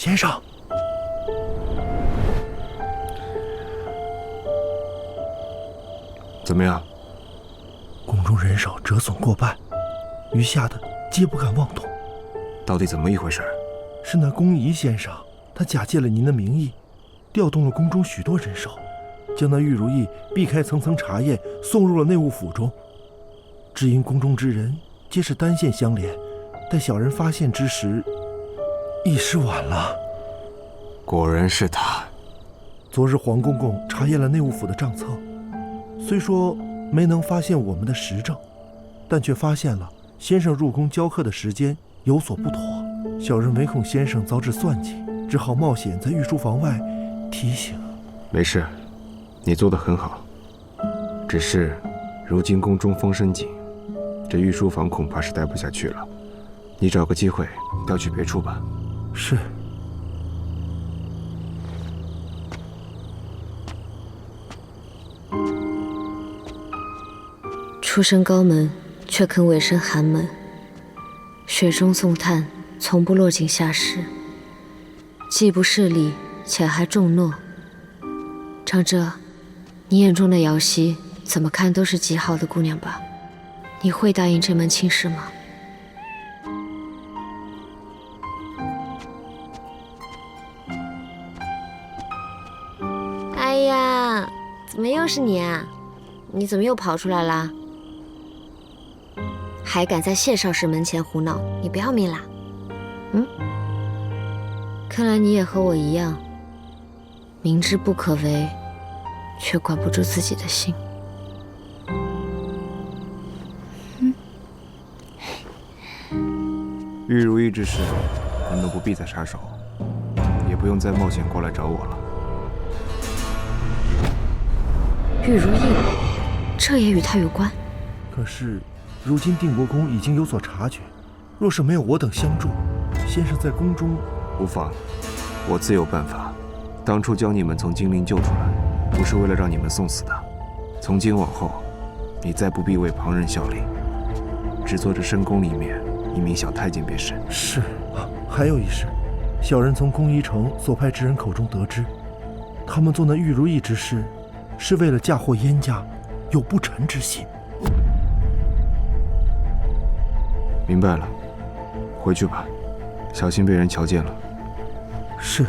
先生。怎么样？宫中人少，折损过半，余下的皆不敢妄动。到底怎么一回事？是那宫仪先生，他假借了您的名义，调动了宫中许多人手，将那玉如意避开层层查验，送入了内务府中。只因宫中之人皆是单线相连，待小人发现之时，已是晚了。果然是他。昨日黄公公查验了内务府的账册，虽说没能发现我们的实证，但却发现了先生入宫教课的时间有所不妥。小人唯恐先生早只算计，只好冒险在御书房外提醒。没事，你做得很好。只是如今宫中风声紧，这御书房恐怕是待不下去了。你找个机会调去别处吧。是。出身高门，却肯委身寒门，雪中送炭，从不落井下石，既不势利，且还重诺。长者，你眼中的瑶溪，怎么看都是极好的姑娘吧？你会答应这门亲事吗？哎呀，怎么又是你啊？你怎么又跑出来啦？还敢在谢少师门前胡闹，你不要命啦？看来你也和我一样，明知不可为，却管不住自己的心。玉如意之事，你们不必再插手，也不用再冒险过来找我了。玉如意，这也与他有关？可是如今定国公已经有所察觉，若是没有我等相助，先生在宫中无妨，我自有办法。当初将你们从金陵救出来，不是为了让你们送死的。从今往后，你再不必为旁人效力，只做这深宫里面一名小太监便是。是啊，还有一事，小人从宫仪城所派之人口中得知，他们做那玉如意之事，是为了嫁祸燕家，有不臣之心。明白了，回去吧，小心被人瞧见了。是。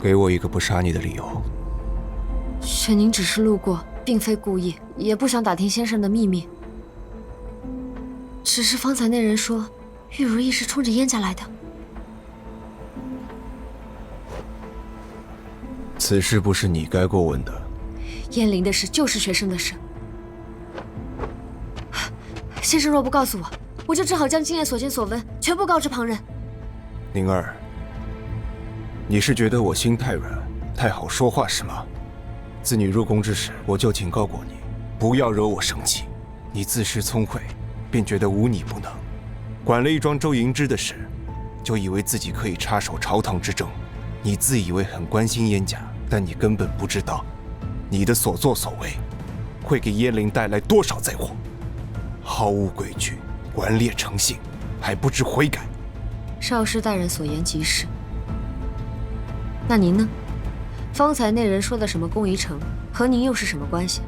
给我一个不杀你的理由。雪宁只是路过，并非故意，也不想打听先生的秘密。只是方才那人说，玉如意是冲着燕家来的。此事不是你该过问的。燕陵的事就是学生的事。先生若不告诉我，我就只好将今夜所见所闻全部告知旁人。宁儿，你是觉得我心太软，太好说话是吗？自你入宫之时，我就警告过你，不要惹我生气。你自恃聪慧，便觉得无你不能，管了一桩周迎之的事，就以为自己可以插手朝堂之政。你自以为很关心燕家，但你根本不知道，你的所作所为，会给燕陵带来多少灾祸。毫无规矩，顽劣成性，还不知悔改。少师大人所言极是。那您呢？方才那人说的什么宫仪城，和您又是什么关系？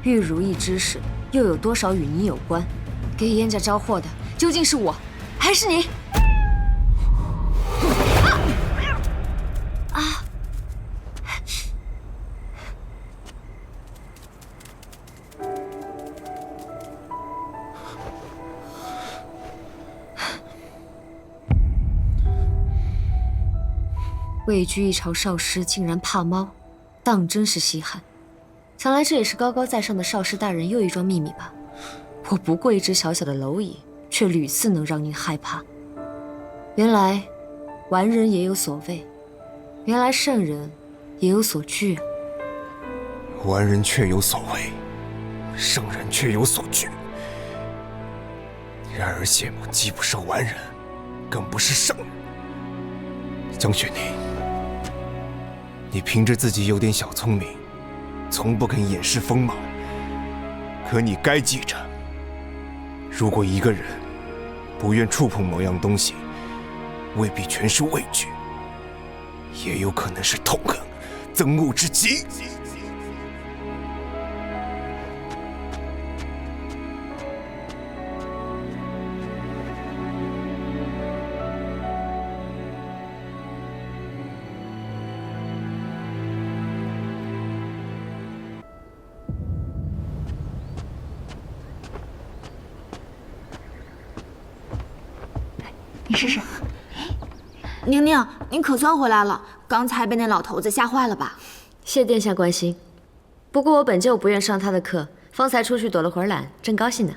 玉如意之事又有多少与您有关？给燕家招祸的究竟是我，还是你？啊！位居一朝少师竟然怕猫，当真是稀罕。想来这也是高高在上的少师大人又一桩秘密吧。我不过一只小小的蝼蚁，却屡次能让您害怕。原来完人也有所畏，原来圣人也有所惧。完人确有所为，圣人却有所惧。然而谢母既不是完人，更不是圣人。江雪宁，你凭着自己有点小聪明，从不肯掩饰锋芒。可你该记着，如果一个人不愿触碰某样东西，未必全是畏惧，也有可能是痛恨、憎恶之极。你试试。宁宁，你可算回来了，刚才被那老头子吓坏了吧？谢殿下关心。不过我本就不愿上他的课，方才出去躲了会儿懒，正高兴呢。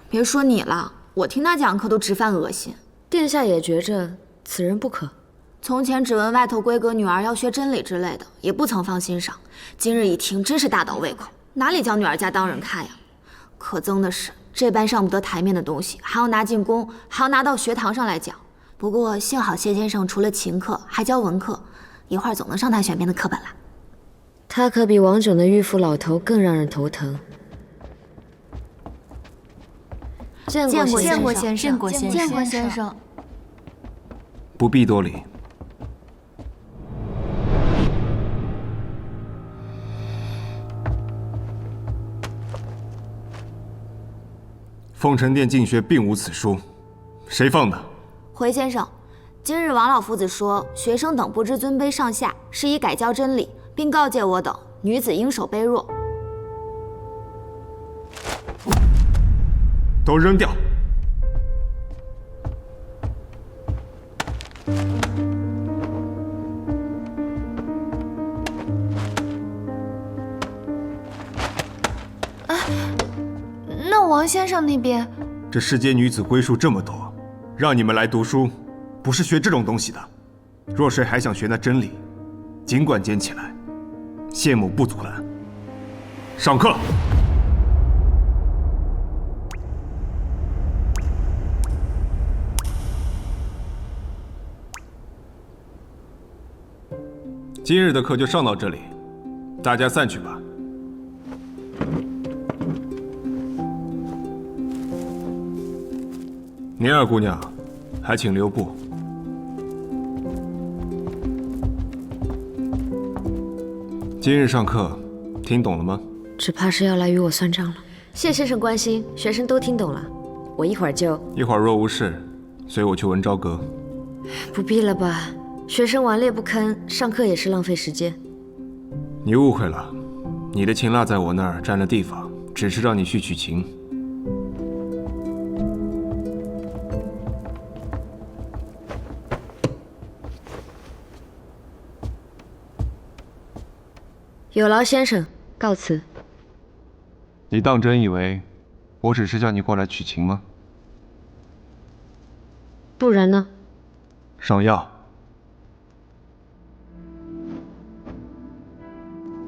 别说你了，我听他讲课都直犯恶心。殿下也觉着此人不可。从前只闻外头闺阁女儿要学真理之类的，也不曾放心上。今日一听，真是大倒胃口，哪里将女儿家当人看呀？可憎的是，这般上不得台面的东西，还要拿进宫，还要拿到学堂上来讲。不过幸好谢先生除了琴课，还教文课，一会儿总能上他选编的课本了。他可比王炯的迂腐老头更让人头疼。见过先生。见过先生。不必多礼。凤臣殿进学并无此书，谁放的？回先生，今日王老夫子说，学生等不知尊卑上下，是以改教真理，并告诫我等，女子应守卑弱。都扔掉！那王先生那边，这世间女子归数这么多，让你们来读书，不是学这种东西的。若谁还想学那真理，尽管捡起来，谢母不阻拦。上课。今日的课就上到这里，大家散去吧。宁儿姑娘，还请留步。今日上课，听懂了吗？只怕是要来与我算账了。谢先生关心，学生都听懂了，我一会儿就……一会儿若无事，随我去文昭阁。不必了吧？学生顽劣不堪，上课也是浪费时间。你误会了，你的琴蜡在我那儿占了地方，只是让你去取琴。有劳先生，告辞。你当真以为我只是叫你过来取琴吗？不然呢？上药。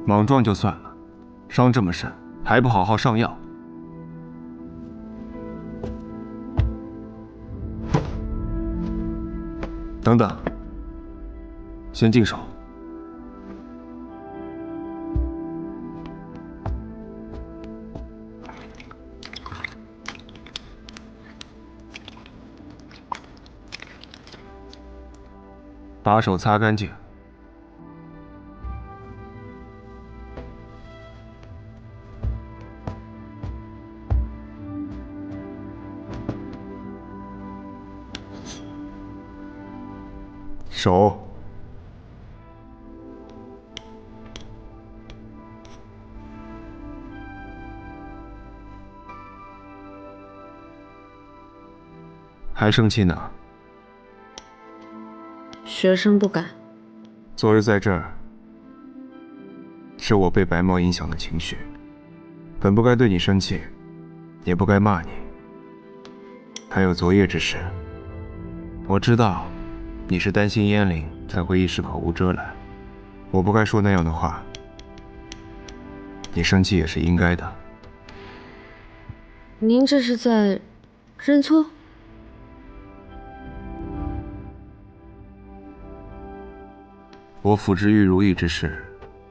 莽撞就算了，伤这么深，还不好好上药。等等，先净手。把手擦干净。手。还生气呢？学生不敢。昨日在这儿，是我被白猫影响的情绪，本不该对你生气，也不该骂你。还有昨夜之事，我知道你是担心燕翎才会一时口无遮拦，我不该说那样的话，你生气也是应该的。您这是在认错？我辅之玉如意之事，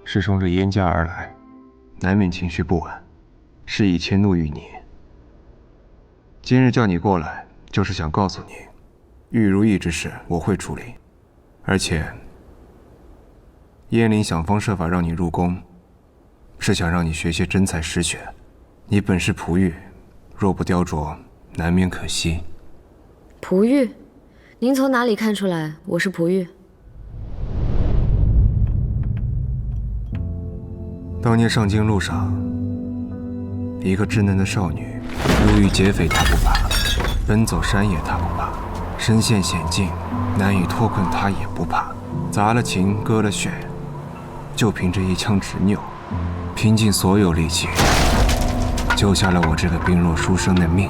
是冲着燕家而来，难免情绪不稳，是以迁怒于你。今日叫你过来，就是想告诉你，玉如意之事我会处理，而且燕灵想方设法让你入宫，是想让你学些真才实学。你本是璞玉，若不雕琢，难免可惜。璞玉？您从哪里看出来我是璞玉？当年上京路上，一个稚嫩的少女，入狱劫匪她不怕，奔走山野她不怕，身陷险境难以脱困她也不怕，砸了情割了血，就凭着一腔执拗，拼尽所有力气，救下了我这个病弱书生的命。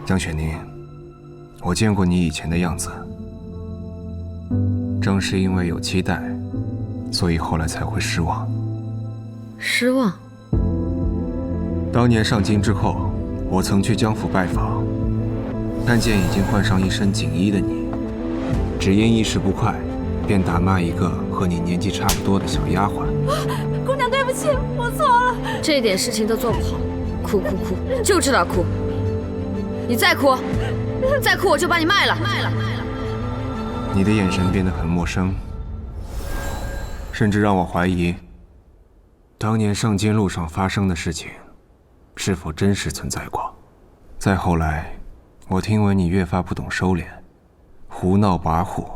江雪宁，我见过你以前的样子，正是因为有期待，所以后来才会失望。失望？当年上京之后，我曾去江府拜访，看见已经换上一身锦衣的你，只因一时不快，便打骂一个和你年纪差不多的小丫鬟。姑娘，对不起，我错了。这点事情都做不好，哭哭哭，就知道哭。你再哭，再哭我就把你卖了。你的眼神变得很陌生，甚至让我怀疑，当年上京路上发生的事情，是否真实存在过？再后来，我听闻你越发不懂收敛，胡闹跋扈，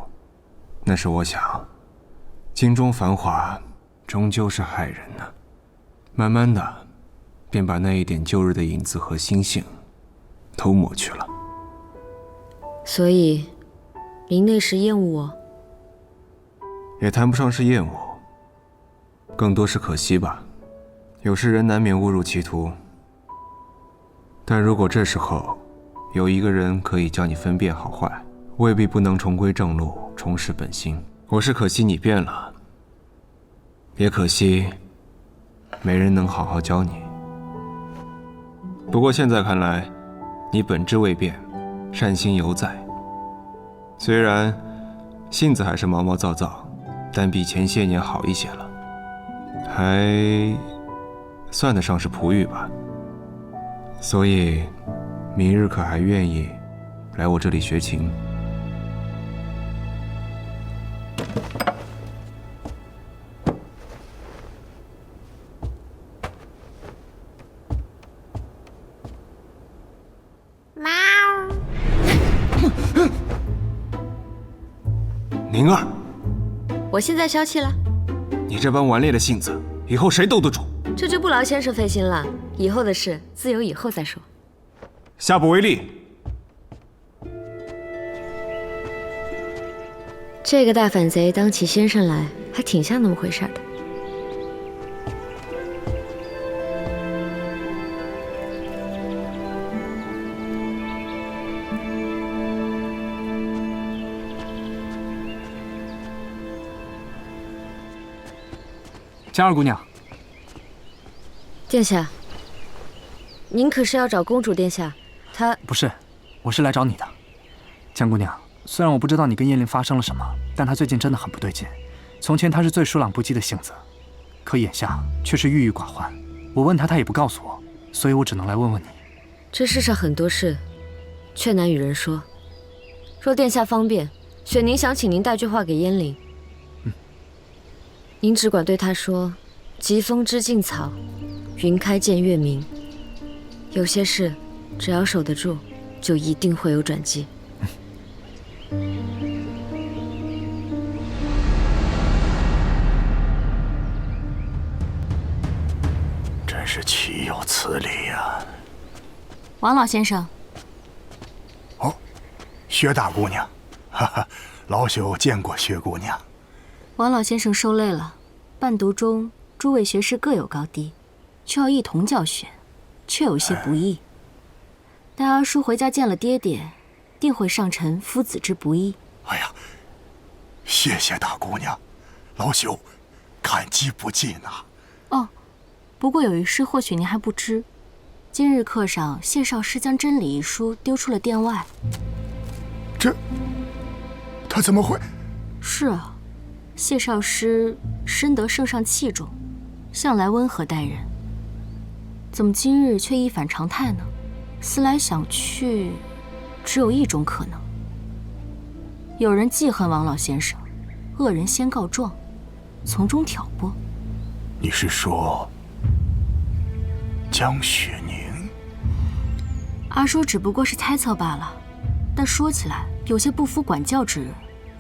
那时我想，京中繁华终究是害人的。慢慢的，便把那一点旧日的影子和心性都抹去了。所以，您那时厌恶我？也谈不上是厌恶，更多是可惜吧。有时人难免误入歧途，但如果这时候有一个人可以教你分辨好坏，未必不能重归正路，重拾本心。我是可惜你变了，也可惜没人能好好教你。不过现在看来，你本质未变，善心犹在。虽然性子还是毛毛躁躁，但比前些年好一些了，还算得上是璞玉吧。所以明日可还愿意来我这里学琴？宁儿，我现在消气了，你这般顽劣的性子，以后谁兜得住？这就不劳先生费心了。以后的事，自有以后再说。下不为例。这个大反贼当起先生来，还挺像那么回事的。江二姑娘，殿下，您可是要找公主殿下？她不是，我是来找你的。江姑娘，虽然我不知道你跟叶灵发生了什么，但她最近真的很不对劲。从前她是最疏朗不羁的性子，可眼下却是郁郁寡欢。我问她，她也不告诉我，所以我只能来问问你。这世上很多事，却难与人说。若殿下方便，雪宁想请您带句话给燕灵。您只管对她说：“疾风知劲草，云开见月明。”有些事，只要守得住，就一定会有转机。真是岂有此理呀！王老先生，哦，薛大姑娘，哈哈，老朽见过薛姑娘。王老先生受累了。伴读中，诸位学士各有高低，却要一同教学，确有些不易。待二叔回家见了爹爹，定会上臣夫子之不易。哎呀，谢谢大姑娘，老朽感激不尽呐。哦，不过有一事或许您还不知，今日课上，谢少师将《真理》一书丢出了殿外。他怎么会？是啊，谢少师深得圣上器重，向来温和待人，怎么今日却一反常态呢？思来想去，只有一种可能：有人记恨王老先生，恶人先告状，从中挑拨。你是说江雪宁？阿叔只不过是猜测罢了，但说起来有些不服管教之人，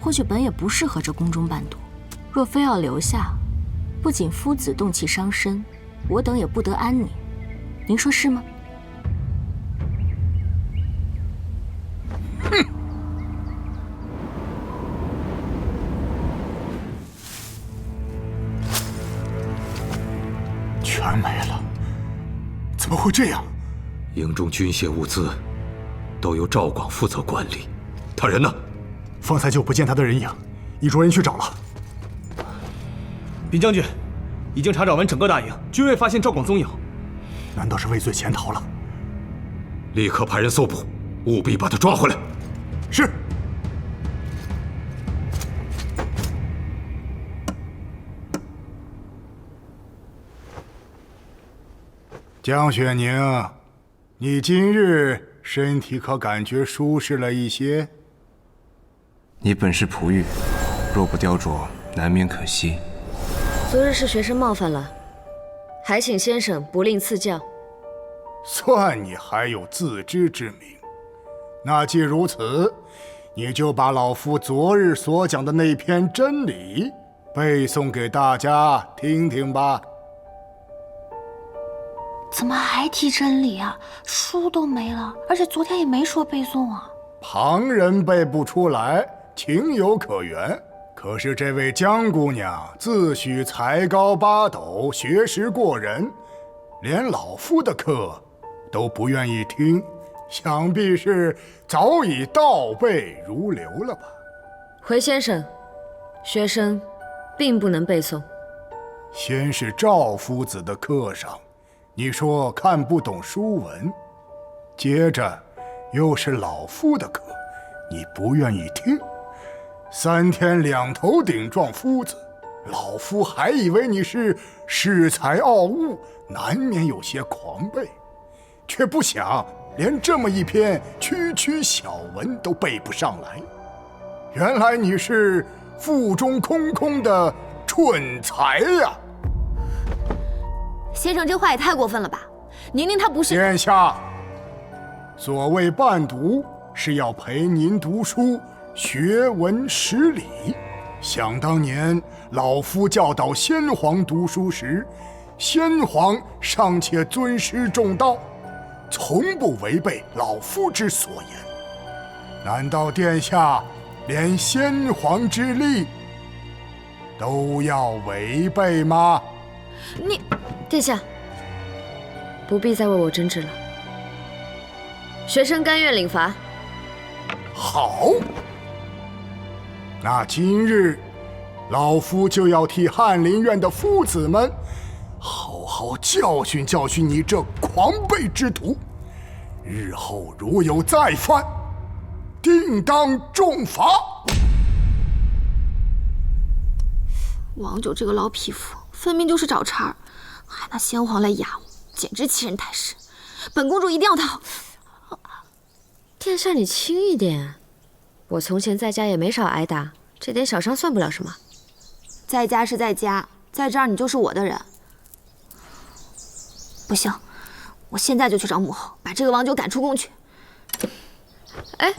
或许本也不适合这宫中伴读。若非要留下，不仅夫子动气伤身，我等也不得安宁。您说是吗？哼！全没了，怎么会这样？营中军械物资都由赵广负责管理，他人呢？方才就不见他的人影，一着人去找了。禀将军，已经查找完整个大营，均未发现赵广踪影。难道是畏罪潜逃了？立刻派人搜捕，务必把他抓回来。是。江雪宁，你今日身体可感觉舒适了一些？你本是璞玉，若不雕琢，难免可惜。昨日是学生冒犯了，还请先生不吝赐教。算你还有自知之明。那既如此，你就把老夫昨日所讲的那篇真理背诵给大家听听吧。怎么还提真理啊？书都没了，而且昨天也没说背诵啊。旁人背不出来，情有可原。可是这位江姑娘自诩才高八斗，学识过人，连老夫的课都不愿意听，想必是早已倒背如流了吧？回先生，学生并不能背诵。先是赵夫子的课上，你说看不懂书文，接着又是老夫的课，你不愿意听。3天2头顶撞夫子，老夫还以为你是恃才傲物，难免有些狂悖，却不想连这么一篇区区小文都背不上来。原来你是腹中空空的蠢材呀！先生这话也太过分了吧！宁宁她不是……殿下，所谓伴读是要陪您读书，学文识礼。想当年老夫教导先皇读书时，先皇尚且尊师重道，从不违背老夫之所言。难道殿下连先皇之力都要违背吗？你，殿下，不必再为我争执了。学生甘愿领罚。好，那今日老夫就要替翰林院的夫子们好好教训教训你这狂悖之徒，日后如有再犯，定当重罚。王九这个老匹夫，分明就是找茬儿，还拿先皇来压我，简直欺人太甚！本公主一定要讨。殿下，你轻一点。我从前在家也没少挨打，这点小伤算不了什么。在家是在家，在这儿你就是我的人。不行，我现在就去找母后，把这个王九赶出宫去。哎，